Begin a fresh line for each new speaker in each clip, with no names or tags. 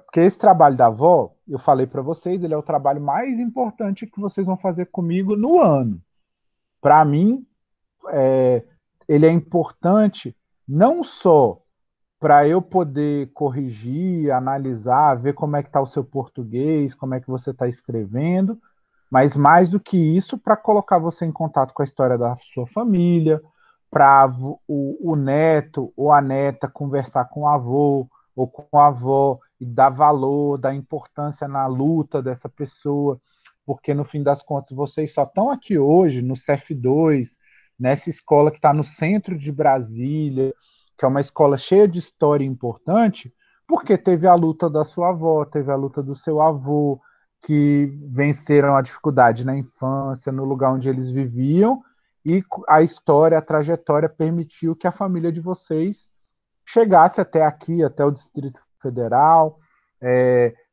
Porque esse trabalho da avó, eu falei para vocês, ele é o trabalho mais importante que vocês vão fazer comigo no ano. Para mim, é, ele é importante não só para eu poder corrigir, analisar, ver como é que está o seu português, como é que você está escrevendo, mas mais do que isso, para colocar você em contato com a história da sua família, para o neto ou a neta conversar com o avô ou com a avó e dar valor, dar importância na luta dessa pessoa, porque no fim das contas vocês só estão aqui hoje no CEF2, nessa escola que está no centro de Brasília, que é uma escola cheia de história importante, porque teve a luta da sua avó, teve a luta do seu avô, que venceram a dificuldade na infância, no lugar onde eles viviam, e a história, a trajetória permitiu que a família de vocês chegasse até aqui, até o Distrito Federal,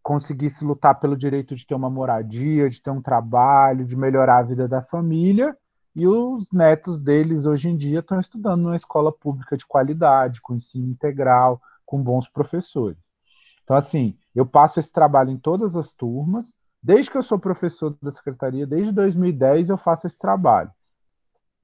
conseguisse lutar pelo direito de ter uma moradia, de ter um trabalho, de melhorar a vida da família, e os netos deles hoje em dia estão estudando numa escola pública de qualidade, com ensino integral, com bons professores. Então, assim, eu passo esse trabalho em todas as turmas, desde que eu sou professor da secretaria, desde 2010 eu faço esse trabalho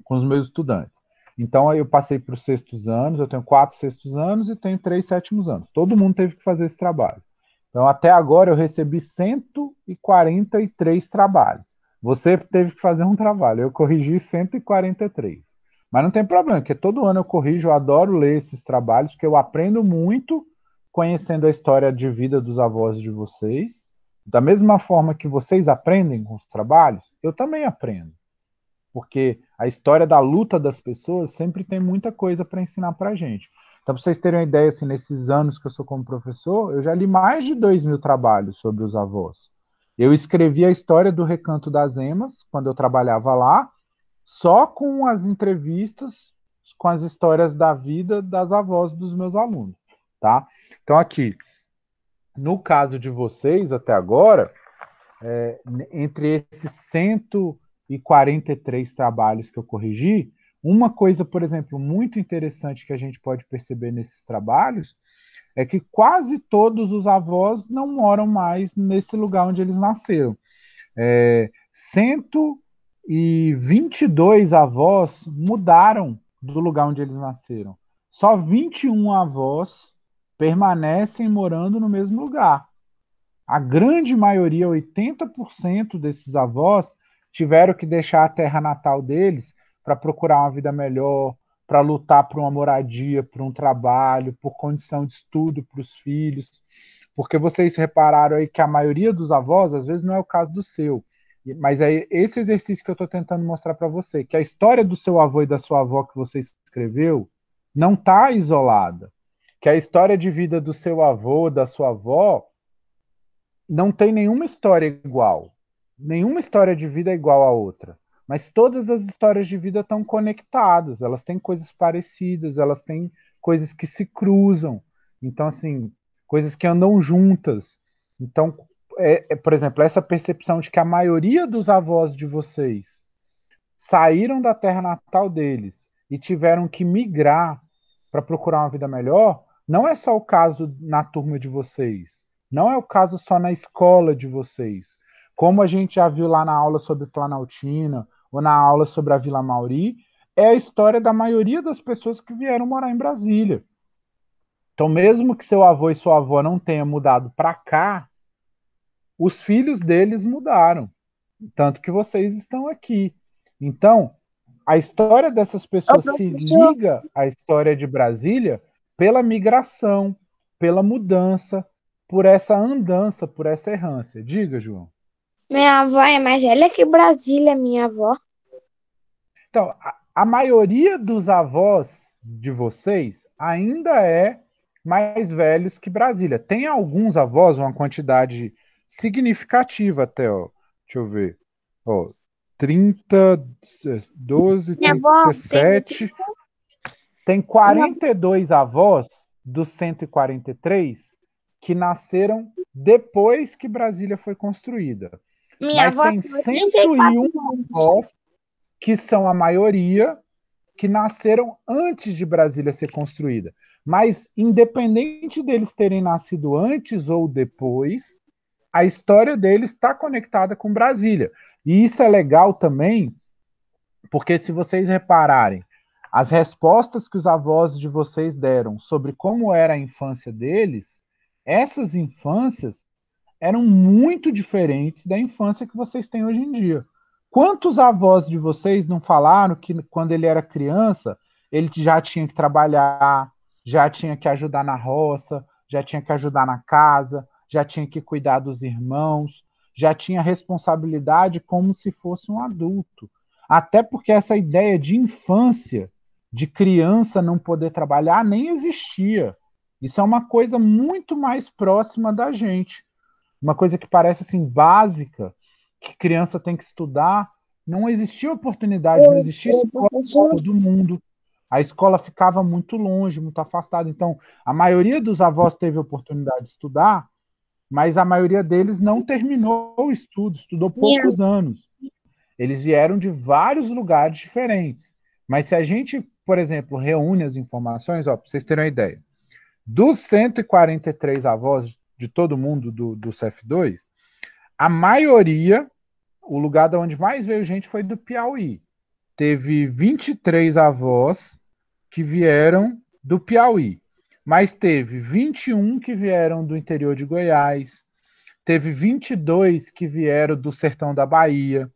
com os meus estudantes. Então, eu passei para os sextos anos, eu tenho 4 sextos anos e tenho 3 sétimos anos. Todo mundo teve que fazer esse trabalho. Então, até agora, eu recebi 143 trabalhos. Você teve que fazer um trabalho, eu corrigi 143. Mas não tem problema, porque todo ano eu corrijo, eu adoro ler esses trabalhos, porque eu aprendo muito conhecendo a história de vida dos avós de vocês. Da mesma forma que vocês aprendem com os trabalhos, eu também aprendo. Porque a história da luta das pessoas sempre tem muita coisa para ensinar para a gente. Então, para vocês terem uma ideia, assim, nesses anos que eu sou como professor, eu já li mais de 2.000 trabalhos sobre os avós. Eu escrevi a história do Recanto das Emas, quando eu trabalhava lá, só com as entrevistas, com as histórias da vida das avós dos meus alunos, tá? Então, aqui, no caso de vocês, até agora, entre esses 143 trabalhos que eu corrigi, uma coisa, por exemplo, muito interessante que a gente pode perceber nesses trabalhos é que quase todos os avós não moram mais nesse lugar onde eles nasceram. 122 avós mudaram do lugar onde eles nasceram. Só 21 avós permanecem morando no mesmo lugar. A grande maioria, 80% desses avós, tiveram que deixar a terra natal deles para procurar uma vida melhor, para lutar por uma moradia, por um trabalho, por condição de estudo para os filhos. Porque vocês repararam aí que a maioria dos avós, às vezes não é o caso do seu, mas é esse exercício que eu estou tentando mostrar para você, que a história do seu avô e da sua avó que você escreveu não está isolada, que a história de vida do seu avô, da sua avó, não tem nenhuma história igual. Nenhuma história de vida é igual à outra. Mas todas as histórias de vida estão conectadas, elas têm coisas parecidas, elas têm coisas que se cruzam. Então, assim, coisas que andam juntas. Então, por exemplo, essa percepção de que a maioria dos avós de vocês saíram da terra natal deles e tiveram que migrar para procurar uma vida melhor, não é só o caso na turma de vocês, não é o caso só na escola de vocês. Como a gente já viu lá na aula sobre Planaltina ou na aula sobre a Vila Mauri, é a história da maioria das pessoas que vieram morar em Brasília. Então, mesmo que seu avô e sua avó não tenham mudado para cá, os filhos deles mudaram, tanto que vocês estão aqui. Então, a história dessas
Ô,
pessoas se
professor,
liga à história de Brasília pela migração, pela mudança, por essa andança, por essa errância. Diga, João.
minha avó é mais velha que Brasília, minha avó.
Então, a maioria dos avós de vocês ainda é mais velhos que Brasília. Tem alguns avós, uma quantidade significativa até, ó. Deixa eu ver. Ó, 30, 12,
Minha avó tem
37. Tem
minha,
42 avós dos 143 que nasceram depois que Brasília foi construída.
minha
Mas
avó
tem
tem 84
101
anos.
avós, que são a maioria, que nasceram antes de Brasília ser construída. Mas, independente deles terem nascido antes ou depois, a história deles está conectada com Brasília. E isso é legal também, porque se vocês repararem, as respostas que os avós de vocês deram sobre como era a infância deles, essas infâncias eram muito diferentes da infância que vocês têm hoje em dia. Quantos avós de vocês não falaram que quando ele era criança, ele já tinha que trabalhar, já tinha que ajudar na roça, já tinha que ajudar na casa, já tinha que cuidar dos irmãos, já tinha responsabilidade como se fosse um adulto. Até porque essa ideia de infância, de criança não poder trabalhar, nem existia. Isso é uma coisa muito mais próxima da gente. Uma coisa que parece assim básica, que criança tem que estudar, não existia oportunidade, não existia escola para todo mundo. A escola ficava muito longe, muito afastada. Então, a maioria dos avós teve oportunidade de estudar, mas a maioria deles não terminou o estudo, estudou poucos anos. Eles vieram de vários lugares diferentes. Mas se a gente, por exemplo, reúne as informações, para vocês terem uma ideia, dos 143 avós de todo mundo do CF2, a maioria, o lugar de onde mais veio gente foi do Piauí. Teve 23 avós que vieram do Piauí, mas teve 21 que vieram do interior de Goiás, teve 22 que vieram do sertão da Bahia,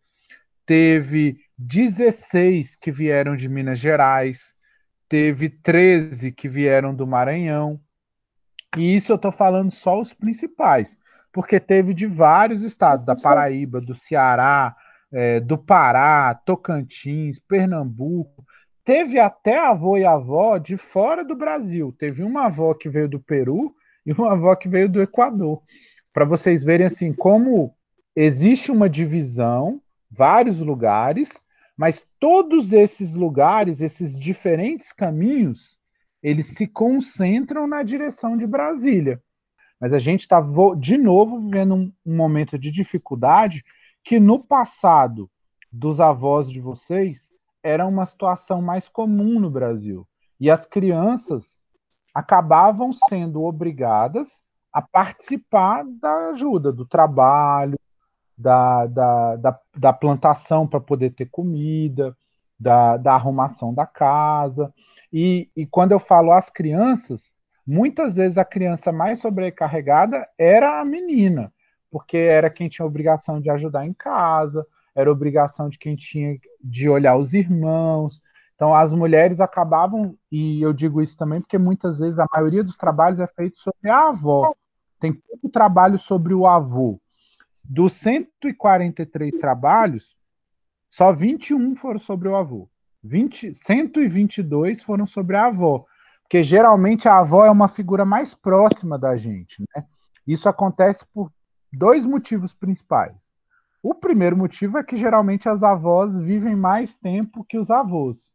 teve 16 que vieram de Minas Gerais, teve 13 que vieram do Maranhão. E isso eu estou falando só os principais, porque teve de vários estados, da Paraíba, do Ceará, do Pará, Tocantins, Pernambuco. Teve até avô e avó de fora do Brasil. Teve uma avó que veio do Peru e uma avó que veio do Equador. Para vocês verem assim como existe uma divisão, vários lugares, mas todos esses lugares, esses diferentes caminhos, eles se concentram na direção de Brasília. Mas a gente está, de novo, vivendo um momento de dificuldade que no passado dos avós de vocês era uma situação mais comum no Brasil. E as crianças acabavam sendo obrigadas a participar da ajuda, do trabalho, da plantação para poder ter comida, da arrumação da casa. E quando eu falo as crianças, muitas vezes a criança mais sobrecarregada era a menina, porque era quem tinha a obrigação de ajudar em casa, era a obrigação de quem tinha de olhar os irmãos. Então as mulheres acabavam, e eu digo isso também porque muitas vezes a maioria dos trabalhos é feito sobre a avó. Tem pouco trabalho sobre o avô. Dos 143 trabalhos, só 21 foram sobre o avô. 122 foram sobre a avó. Porque geralmente a avó é uma figura mais próxima da gente, né? Isso acontece por dois motivos principais. O primeiro motivo é que geralmente as avós vivem mais tempo que os avós.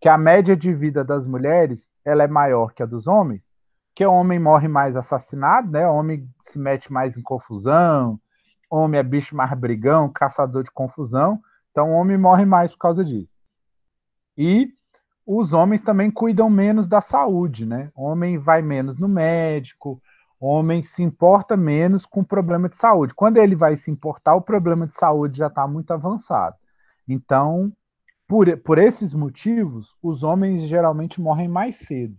Que a média de vida das mulheres ela é maior que a dos homens, que o homem morre mais assassinado, né? O homem se mete mais em confusão, homem é bicho mais brigão, caçador de confusão, então o homem morre mais por causa disso. E os homens também cuidam menos da saúde, né? O homem vai menos no médico, o homem se importa menos com o problema de saúde. Quando ele vai se importar, o problema de saúde já está muito avançado. Então, por esses motivos, os homens geralmente morrem mais cedo.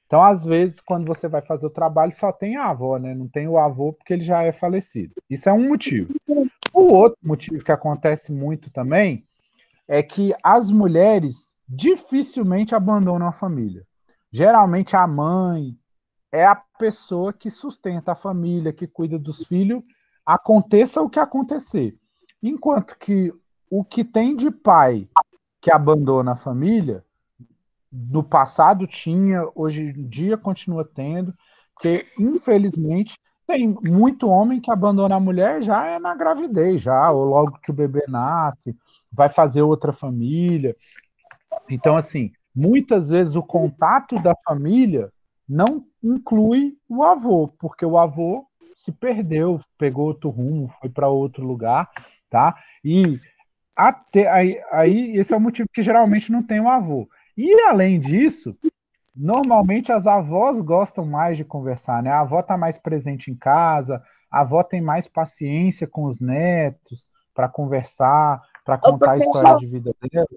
Então, às vezes, quando você vai fazer o trabalho, só tem a avó, né? Não tem o avô porque ele já é falecido. Isso é um motivo. O outro motivo que acontece muito também é que as mulheres dificilmente abandonam a família. Geralmente a mãe é a pessoa que sustenta a família, que cuida dos filhos, aconteça o que acontecer. Enquanto que o que tem de pai que abandona a família, no passado tinha, hoje em dia continua tendo, porque infelizmente tem muito homem que abandona a mulher já é na gravidez, já, ou logo que o bebê nasce, vai fazer outra família. Então, assim, muitas vezes o contato da família não inclui o avô, porque o avô se perdeu, pegou outro rumo, foi para outro lugar, tá? E aí esse é o motivo que geralmente não tem o avô. E além disso, Normalmente as avós gostam mais de conversar, né? A avó está mais presente em casa, a avó tem mais paciência com os netos para conversar, para
Ô,
contar a história
professor,
de vida dela.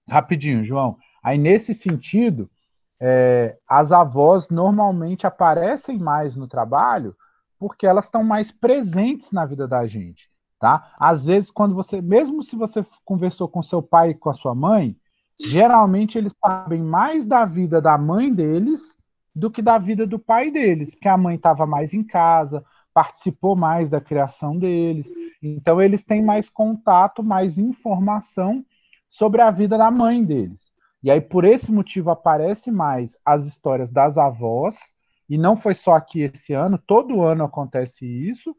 Rapidinho, João. Aí, nesse sentido, as avós normalmente aparecem mais no trabalho porque elas estão mais presentes na vida da gente, tá? Às vezes, quando você, mesmo se você conversou com seu pai e com a sua mãe, geralmente eles sabem mais da vida da mãe deles do que da vida do pai deles, porque a mãe estava mais em casa, participou mais da criação deles, então eles têm mais contato, mais informação sobre a vida da mãe deles. E aí, por esse motivo, aparece mais as histórias das avós, e não foi só aqui esse ano, todo ano acontece isso,